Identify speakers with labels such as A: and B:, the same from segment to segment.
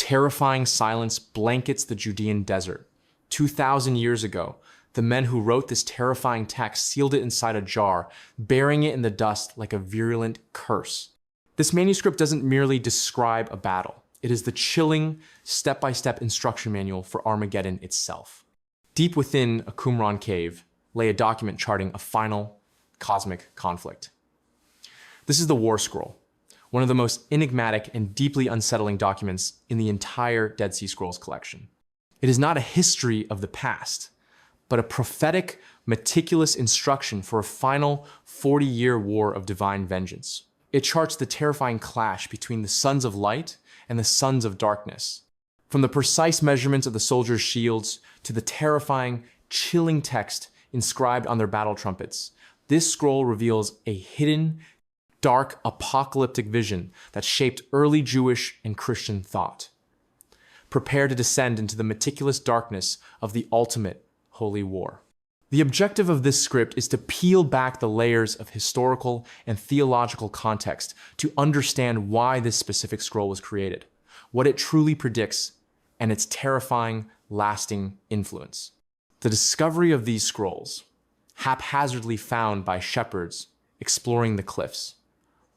A: Terrifying silence blankets the Judean desert. 2,000 years ago, the men who wrote this terrifying text sealed it inside a jar, burying it in the dust like a virulent curse. This manuscript doesn't merely describe a battle. It is the chilling, step-by-step instruction manual for Armageddon itself. Deep within a Qumran cave lay a document charting a final cosmic conflict. This is the War Scroll, one of the most enigmatic and deeply unsettling documents in the entire Dead Sea Scrolls collection. It is not a history of the past, but a prophetic, meticulous instruction for a final 40-year war of divine vengeance. It charts the terrifying clash between the sons of light and the sons of darkness. From the precise measurements of the soldiers' shields to the terrifying, chilling text inscribed on their battle trumpets, this scroll reveals a hidden, dark, apocalyptic vision that shaped early Jewish and Christian thought. Prepare to descend into the meticulous darkness of the ultimate holy war. The objective of this script is to peel back the layers of historical and theological context to understand why this specific scroll was created, what it truly predicts, and its terrifying, lasting influence. The discovery of these scrolls, haphazardly found by shepherds exploring the cliffs,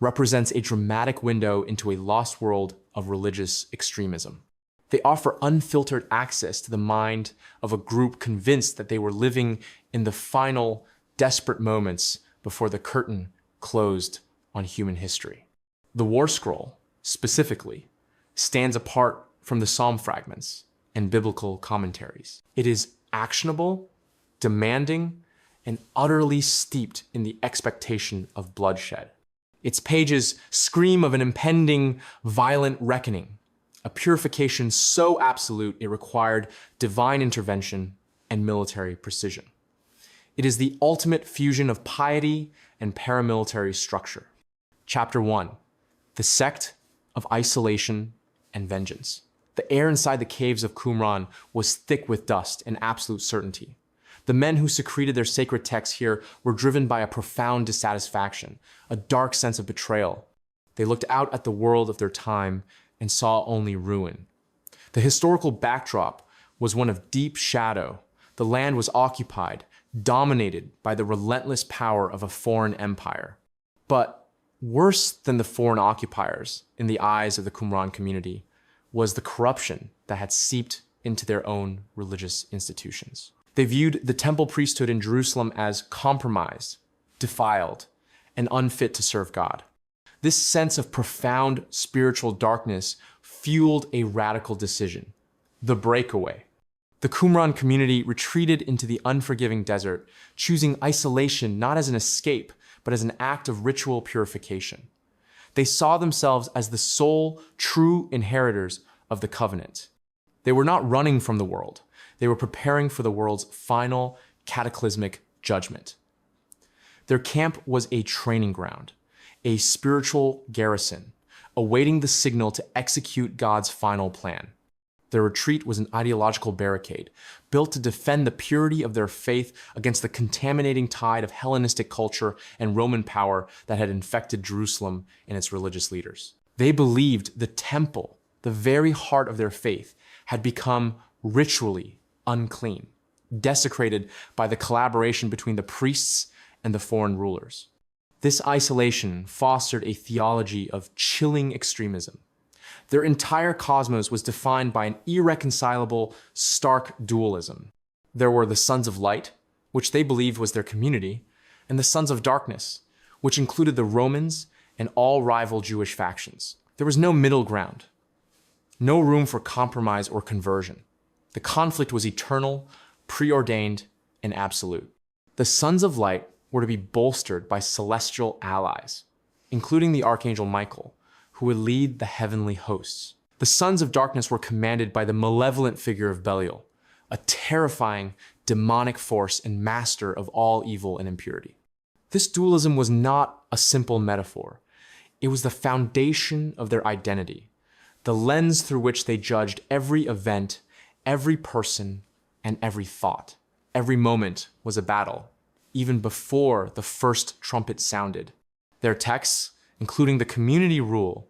A: represents a dramatic window into a lost world of religious extremism. They offer unfiltered access to the mind of a group convinced that they were living in the final, desperate moments before the curtain closed on human history. The War Scroll, specifically, stands apart from the psalm fragments and biblical commentaries. It is actionable, demanding, and utterly steeped in the expectation of bloodshed. Its pages scream of an impending, violent reckoning, a purification so absolute it required divine intervention and military precision. It is the ultimate fusion of piety and paramilitary structure. Chapter 1, the sect of isolation and vengeance. The air inside the caves of Qumran was thick with dust and absolute certainty. The men who secreted their sacred texts here were driven by a profound dissatisfaction, a dark sense of betrayal. They looked out at the world of their time and saw only ruin. The historical backdrop was one of deep shadow. The land was occupied, dominated by the relentless power of a foreign empire. But worse than the foreign occupiers, in the eyes of the Qumran community, was the corruption that had seeped into their own religious institutions. They viewed the temple priesthood in Jerusalem as compromised, defiled, and unfit to serve God. This sense of profound spiritual darkness fueled a radical decision: the breakaway. The Qumran community retreated into the unforgiving desert, choosing isolation not as an escape, but as an act of ritual purification. They saw themselves as the sole, true inheritors of the covenant. They were not running from the world. They were preparing for the world's final cataclysmic judgment. Their camp was a training ground, a spiritual garrison, awaiting the signal to execute God's final plan. Their retreat was an ideological barricade, built to defend the purity of their faith against the contaminating tide of Hellenistic culture and Roman power that had infected Jerusalem and its religious leaders. They believed the temple, the very heart of their faith, had become ritually unclean, desecrated by the collaboration between the priests and the foreign rulers. This isolation fostered a theology of chilling extremism. Their entire cosmos was defined by an irreconcilable, stark dualism. There were the sons of light, which they believed was their community, and the sons of darkness, which included the Romans and all rival Jewish factions. There was no middle ground, no room for compromise or conversion. The conflict was eternal, preordained, and absolute. The sons of light were to be bolstered by celestial allies, including the archangel Michael, who would lead the heavenly hosts. The sons of darkness were commanded by the malevolent figure of Belial, a terrifying, demonic force and master of all evil and impurity. This dualism was not a simple metaphor. It was the foundation of their identity, the lens through which they judged every event, every person, and every thought. Every moment was a battle, even before the first trumpet sounded. Their texts, including the community rule,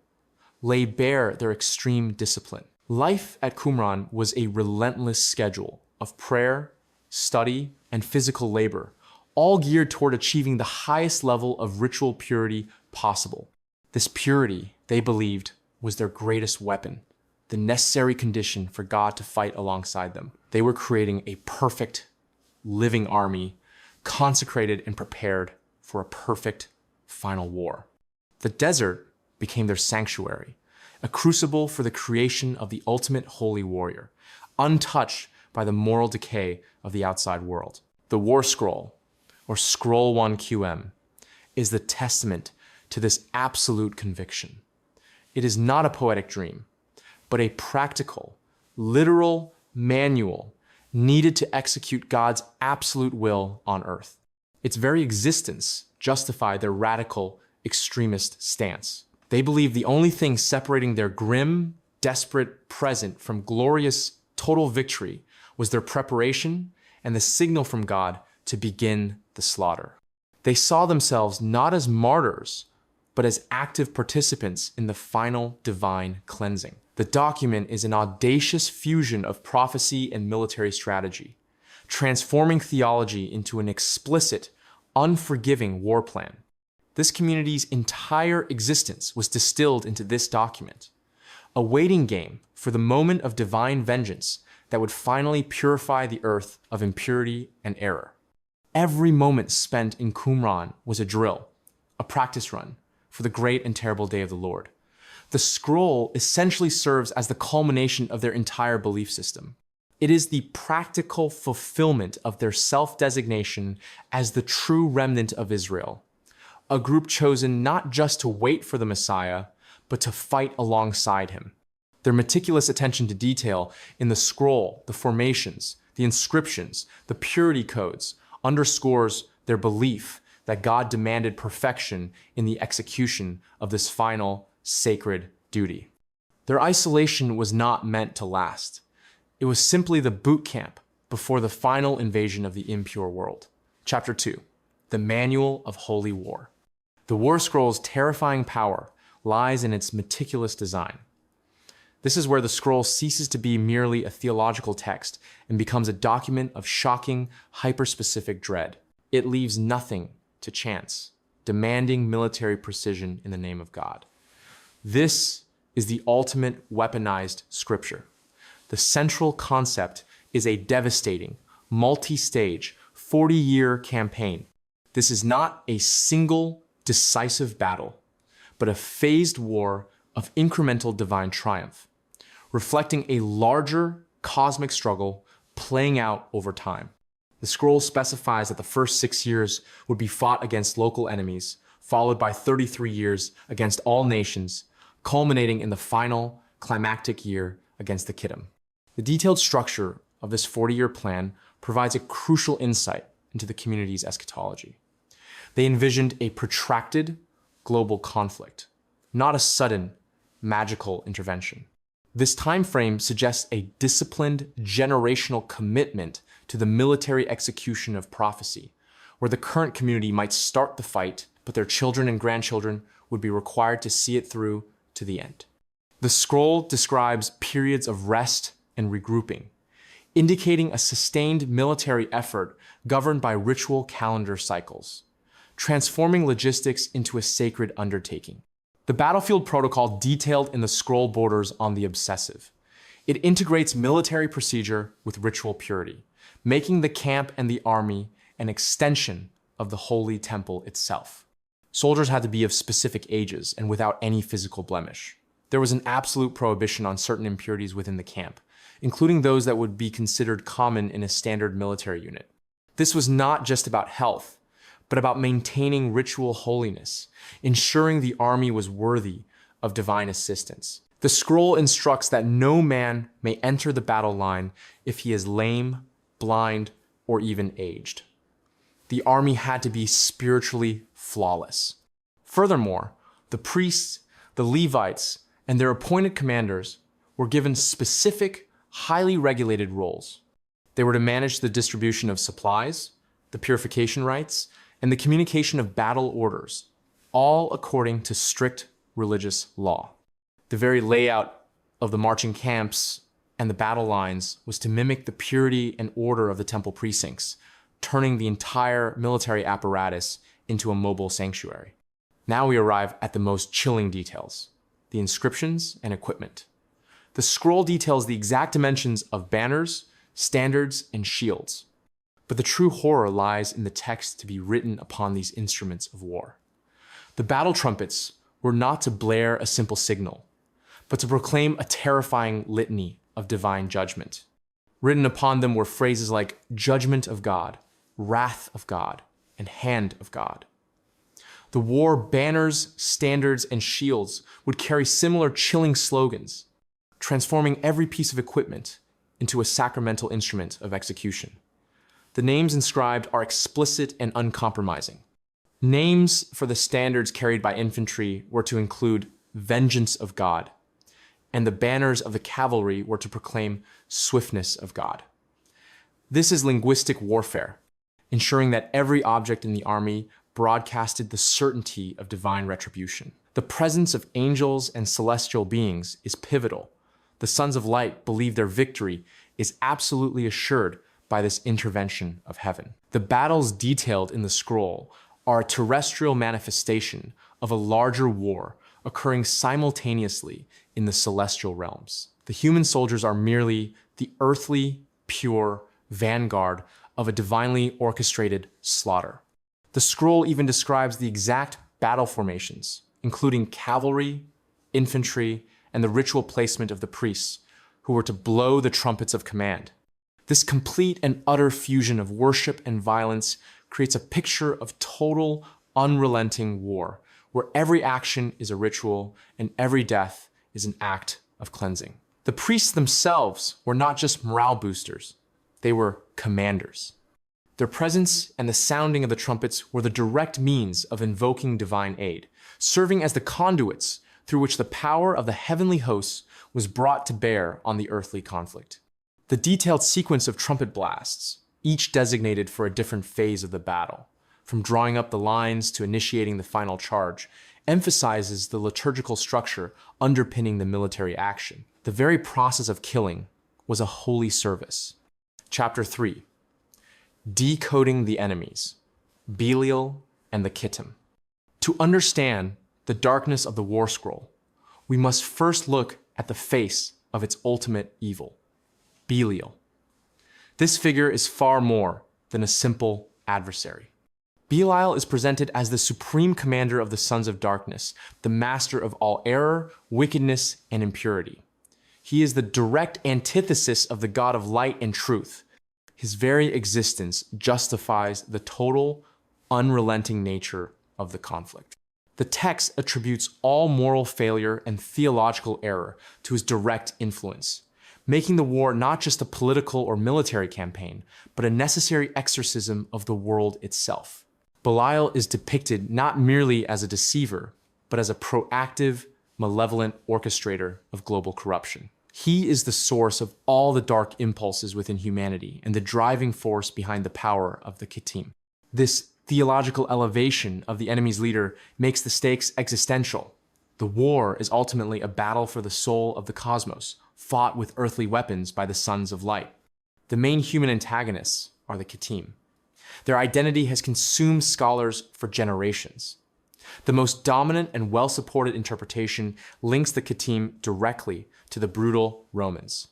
A: lay bare their extreme discipline. Life at Qumran was a relentless schedule of prayer, study, and physical labor, all geared toward achieving the highest level of ritual purity possible. This purity, they believed, was their greatest weapon, the necessary condition for God to fight alongside them. They were creating a perfect, living army, consecrated and prepared for a perfect final war. The desert became their sanctuary, a crucible for the creation of the ultimate holy warrior, untouched by the moral decay of the outside world. The War Scroll, or Scroll 1QM, is the testament to this absolute conviction. It is not a poetic dream, but a practical, literal manual needed to execute God's absolute will on earth. Its very existence justified their radical, extremist stance. They believed the only thing separating their grim, desperate present from glorious, total victory was their preparation and the signal from God to begin the slaughter. They saw themselves not as martyrs, but as active participants in the final divine cleansing. The document is an audacious fusion of prophecy and military strategy, transforming theology into an explicit, unforgiving war plan. This community's entire existence was distilled into this document, a waiting game for the moment of divine vengeance that would finally purify the earth of impurity and error. Every moment spent in Qumran was a drill, a practice run for the great and terrible day of the Lord. The scroll essentially serves as the culmination of their entire belief system. It is the practical fulfillment of their self-designation as the true remnant of Israel, a group chosen not just to wait for the Messiah, but to fight alongside him. Their meticulous attention to detail in the scroll, the formations, the inscriptions, the purity codes, underscores their belief that God demanded perfection in the execution of this final sacred duty. Their isolation was not meant to last. It was simply the boot camp before the final invasion of the impure world. Chapter 2, the Manual of Holy War. The War Scroll's terrifying power lies in its meticulous design. This is where the scroll ceases to be merely a theological text and becomes a document of shocking, hyper-specific dread. It leaves nothing to chance, demanding military precision in the name of God. This is the ultimate weaponized scripture. The central concept is a devastating, multi-stage, 40-year campaign. This is not a single, decisive battle, but a phased war of incremental divine triumph, reflecting a larger cosmic struggle playing out over time. The scroll specifies that the first 6 years would be fought against local enemies, followed by 33 years against all nations, culminating in the final climactic year against the Kiddim. The detailed structure of this 40-year plan provides a crucial insight into the community's eschatology. They envisioned a protracted global conflict, not a sudden magical intervention. This time frame suggests a disciplined generational commitment to the military execution of prophecy, where the current community might start the fight, but their children and grandchildren would be required to see it through to the end. The scroll describes periods of rest and regrouping, indicating a sustained military effort governed by ritual calendar cycles, transforming logistics into a sacred undertaking. The battlefield protocol detailed in the scroll borders on the obsessive. It integrates military procedure with ritual purity, making the camp and the army an extension of the holy temple itself. Soldiers had to be of specific ages and without any physical blemish. There was an absolute prohibition on certain impurities within the camp, including those that would be considered common in a standard military unit. This was not just about health, but about maintaining ritual holiness, ensuring the army was worthy of divine assistance. The scroll instructs that no man may enter the battle line if he is lame, blind, or even aged. The army had to be spiritually flawless. Furthermore, the priests, the Levites, and their appointed commanders were given specific, highly regulated roles. They were to manage the distribution of supplies, the purification rites, and the communication of battle orders, all according to strict religious law. The very layout of the marching camps and the battle lines was to mimic the purity and order of the temple precincts, turning the entire military apparatus into a mobile sanctuary. Now we arrive at the most chilling details: the inscriptions and equipment. The scroll details the exact dimensions of banners, standards, and shields. But the true horror lies in the text to be written upon these instruments of war. The battle trumpets were not to blare a simple signal, but to proclaim a terrifying litany of divine judgment. Written upon them were phrases like judgment of God, wrath of God, and hand of God. The war banners, standards, and shields would carry similar chilling slogans, transforming every piece of equipment into a sacramental instrument of execution. The names inscribed are explicit and uncompromising. Names for the standards carried by infantry were to include vengeance of God, and the banners of the cavalry were to proclaim swiftness of God. This is linguistic warfare, ensuring that every object in the army broadcasted the certainty of divine retribution. The presence of angels and celestial beings is pivotal. The sons of light believe their victory is absolutely assured by this intervention of heaven. The battles detailed in the scroll are a terrestrial manifestation of a larger war occurring simultaneously in the celestial realms. The human soldiers are merely the earthly, pure vanguard of a divinely orchestrated slaughter. The scroll even describes the exact battle formations, including cavalry, infantry, and the ritual placement of the priests, who were to blow the trumpets of command. This complete and utter fusion of worship and violence creates a picture of total, unrelenting war, where every action is a ritual and every death is an act of cleansing. The priests themselves were not just morale boosters, they were commanders. Their presence and the sounding of the trumpets were the direct means of invoking divine aid, serving as the conduits through which the power of the heavenly hosts was brought to bear on the earthly conflict. The detailed sequence of trumpet blasts, each designated for a different phase of the battle, from drawing up the lines to initiating the final charge, emphasizes the liturgical structure underpinning the military action. The very process of killing was a holy service. Chapter 3. Decoding the enemies, Belial and the Kittim. To understand the darkness of the war scroll, we must first look at the face of its ultimate evil, Belial. This figure is far more than a simple adversary. Belial is presented as the supreme commander of the sons of darkness, the master of all error, wickedness, and impurity. He is the direct antithesis of the God of light and truth. His very existence justifies the total, unrelenting nature of the conflict. The text attributes all moral failure and theological error to his direct influence, making the war not just a political or military campaign, but a necessary exorcism of the world itself. Belial is depicted not merely as a deceiver, but as a proactive, malevolent orchestrator of global corruption. He is the source of all the dark impulses within humanity and the driving force behind the power of the Kittim. This theological elevation of the enemy's leader makes the stakes existential. The war is ultimately a battle for the soul of the cosmos, fought with earthly weapons by the sons of light. The main human antagonists are the Kittim. Their identity has consumed scholars for generations. The most dominant and well-supported interpretation links the Kittim directly to the brutal Romans.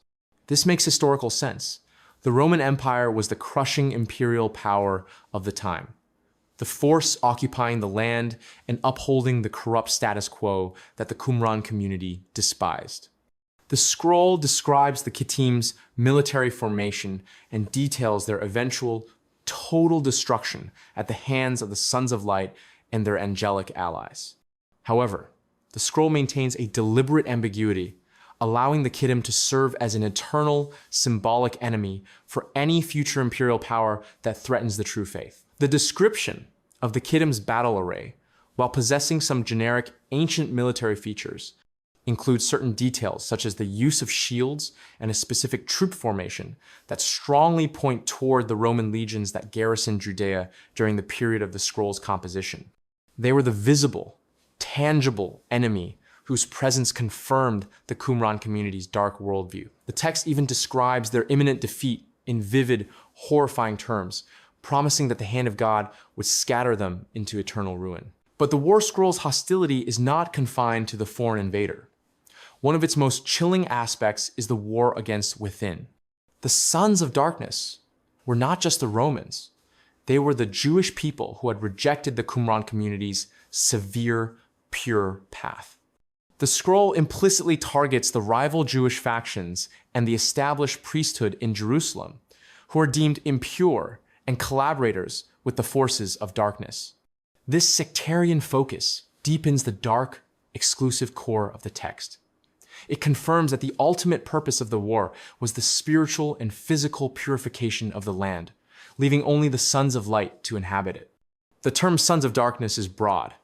A: This makes historical sense. The Roman Empire was the crushing imperial power of the time, the force occupying the land and upholding the corrupt status quo that the Qumran community despised. The scroll describes the Kittim's military formation and details their eventual total destruction at the hands of the Sons of Light and their angelic allies. However, the scroll maintains a deliberate ambiguity, allowing the Kittim to serve as an eternal, symbolic enemy for any future imperial power that threatens the true faith. The description of the Kittim's battle array, while possessing some generic ancient military features, includes certain details such as the use of shields and a specific troop formation that strongly point toward the Roman legions that garrisoned Judea during the period of the scroll's composition. They were the visible, tangible enemy whose presence confirmed the Qumran community's dark worldview. The text even describes their imminent defeat in vivid, horrifying terms, promising that the hand of God would scatter them into eternal ruin. But the War Scroll's hostility is not confined to the foreign invader. One of its most chilling aspects is the war against within. The sons of darkness were not just the Romans. They were the Jewish people who had rejected the Qumran community's severe, pure path. The scroll implicitly targets the rival Jewish factions and the established priesthood in Jerusalem, who are deemed impure and collaborators with the forces of darkness. This sectarian focus deepens the dark, exclusive core of the text. It confirms that the ultimate purpose of the war was the spiritual and physical purification of the land, leaving only the sons of light to inhabit it. The term sons of darkness is broad,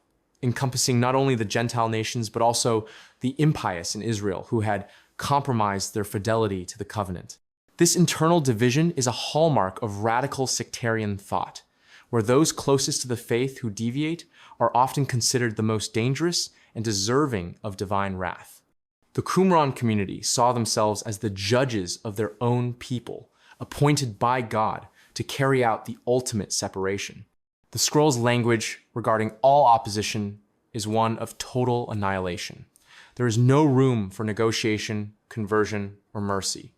A: encompassing not only the Gentile nations, but also the impious in Israel who had compromised their fidelity to the covenant. This internal division is a hallmark of radical sectarian thought, where those closest to the faith who deviate are often considered the most dangerous and deserving of divine wrath. The Qumran community saw themselves as the judges of their own people, appointed by God to carry out the ultimate separation. The scroll's language regarding all opposition is one of total annihilation. There is no room for negotiation, conversion, or mercy.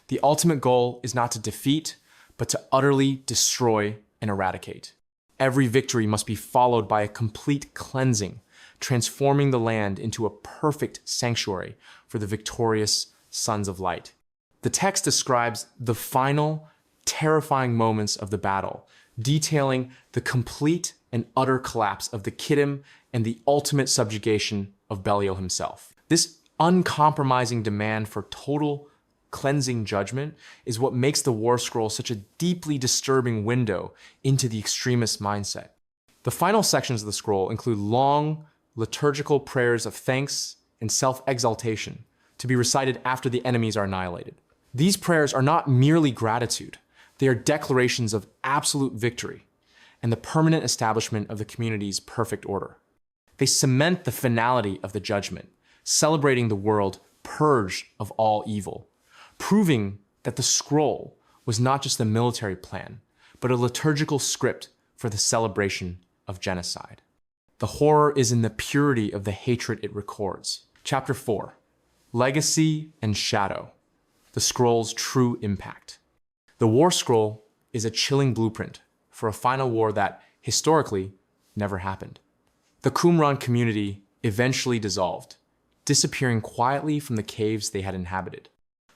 A: The ultimate goal is not to defeat, but to utterly destroy and eradicate. Every victory must be followed by a complete cleansing, transforming the land into a perfect sanctuary for the victorious sons of light. The text describes the final, terrifying moments of the battle, detailing the complete and utter collapse of the Kittim and the ultimate subjugation of Belial himself. This uncompromising demand for total cleansing judgment is what makes the War Scroll such a deeply disturbing window into the extremist mindset. The final sections of the scroll include long, liturgical prayers of thanks and self-exaltation to be recited after the enemies are annihilated. These prayers are not merely gratitude. They are declarations of absolute victory and the permanent establishment of the community's perfect order. They cement the finality of the judgment, celebrating the world purged of all evil, proving that the scroll was not just a military plan, but a liturgical script for the celebration of genocide. The horror is in the purity of the hatred it records. Chapter 4, Legacy and Shadow, the scroll's true impact. The War Scroll is a chilling blueprint for a final war that, historically, never happened. The Qumran community eventually dissolved, disappearing quietly from the caves they had inhabited.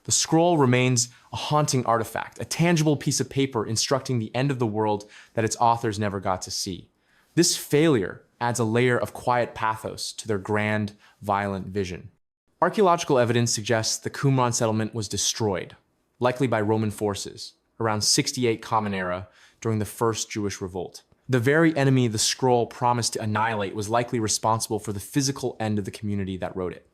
A: The scroll remains a haunting artifact, a tangible piece of paper instructing the end of the world that its authors never got to see. This failure adds a layer of quiet pathos to their grand, violent vision. Archaeological evidence suggests the Qumran settlement was destroyed, likely by Roman forces, around 68 Common Era during the First Jewish Revolt. The very enemy the scroll promised to annihilate was likely responsible for the physical end of the community that wrote it.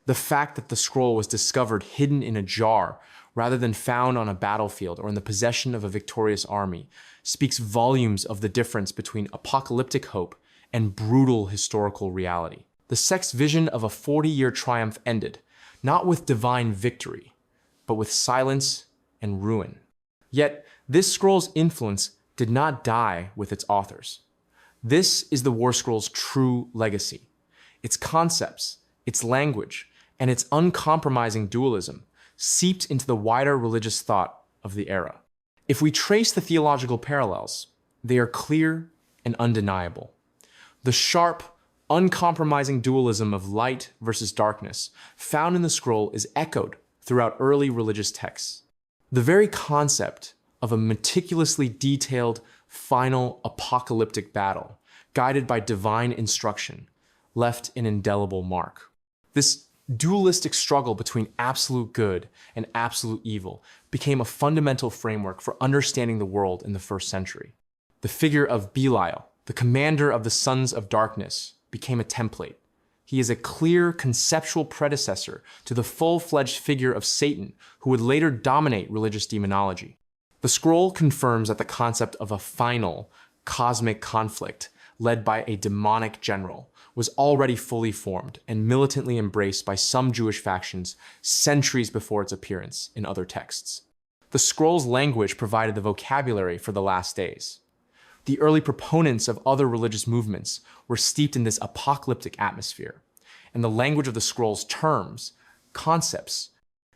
A: The fact that the scroll was discovered hidden in a jar rather than found on a battlefield or in the possession of a victorious army speaks volumes of the difference between apocalyptic hope and brutal historical reality. The sect's vision of a 40-year triumph ended, not with divine victory, but with silence and ruin. Yet, this scroll's influence did not die with its authors. This is the War Scroll's true legacy. Its concepts, its language, and its uncompromising dualism seeped into the wider religious thought of the era. If we trace the theological parallels, they are clear and undeniable. The sharp, uncompromising dualism of light versus darkness found in the scroll is echoed throughout early religious texts. The very concept of a meticulously detailed, final apocalyptic battle, guided by divine instruction, left an indelible mark. This dualistic struggle between absolute good and absolute evil became a fundamental framework for understanding the world in the first century. The figure of Belial, the commander of the sons of darkness, became a template. He is a clear conceptual predecessor to the full-fledged figure of Satan, who would later dominate religious demonology. The scroll confirms that the concept of a final, cosmic conflict led by a demonic general was already fully formed and militantly embraced by some Jewish factions centuries before its appearance in other texts. The scroll's language provided the vocabulary for the last days. The early proponents of other religious movements were steeped in this apocalyptic atmosphere, and the language of the scroll's terms, concepts,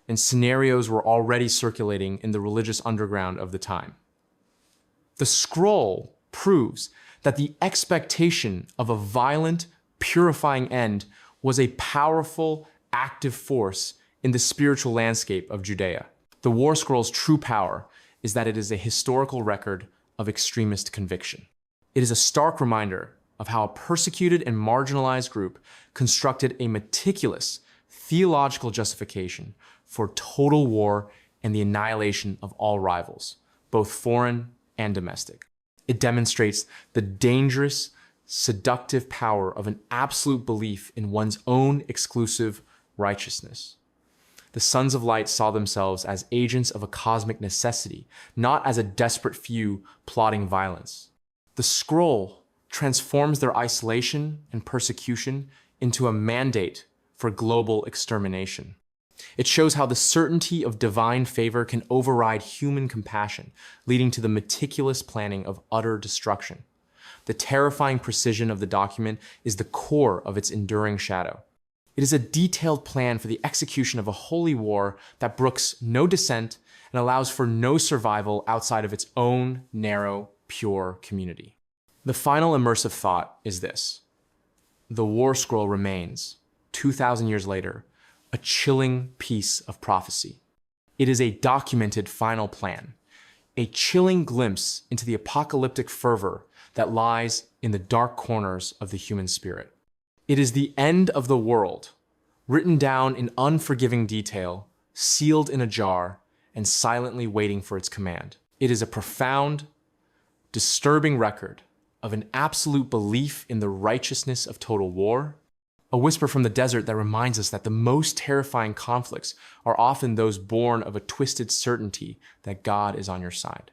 A: and scenarios were already circulating in the religious underground of the time. The scroll proves that the expectation of a violent, purifying end was a powerful, active force in the spiritual landscape of Judea. The War Scroll's true power is that it is a historical record of extremist conviction. It is a stark reminder of how a persecuted and marginalized group constructed a meticulous theological justification for total war and the annihilation of all rivals, both foreign and domestic. It demonstrates the dangerous, seductive power of an absolute belief in one's own exclusive righteousness. The Sons of Light saw themselves as agents of a cosmic necessity, not as a desperate few plotting violence. The scroll transforms their isolation and persecution into a mandate for global extermination. It shows how the certainty of divine favor can override human compassion, leading to the meticulous planning of utter destruction. The terrifying precision of the document is the core of its enduring shadow. It is a detailed plan for the execution of a holy war that brooks no dissent and allows for no survival outside of its own narrow, pure community. The final immersive thought is this: the War Scroll remains, 2,000 years later, a chilling piece of prophecy. It is a documented final plan, a chilling glimpse into the apocalyptic fervor that lies in the dark corners of the human spirit. It is the end of the world, written down in unforgiving detail, sealed in a jar, and silently waiting for its command. It is a profound, disturbing record of an absolute belief in the righteousness of total war, a whisper from the desert that reminds us that the most terrifying conflicts are often those born of a twisted certainty that God is on your side.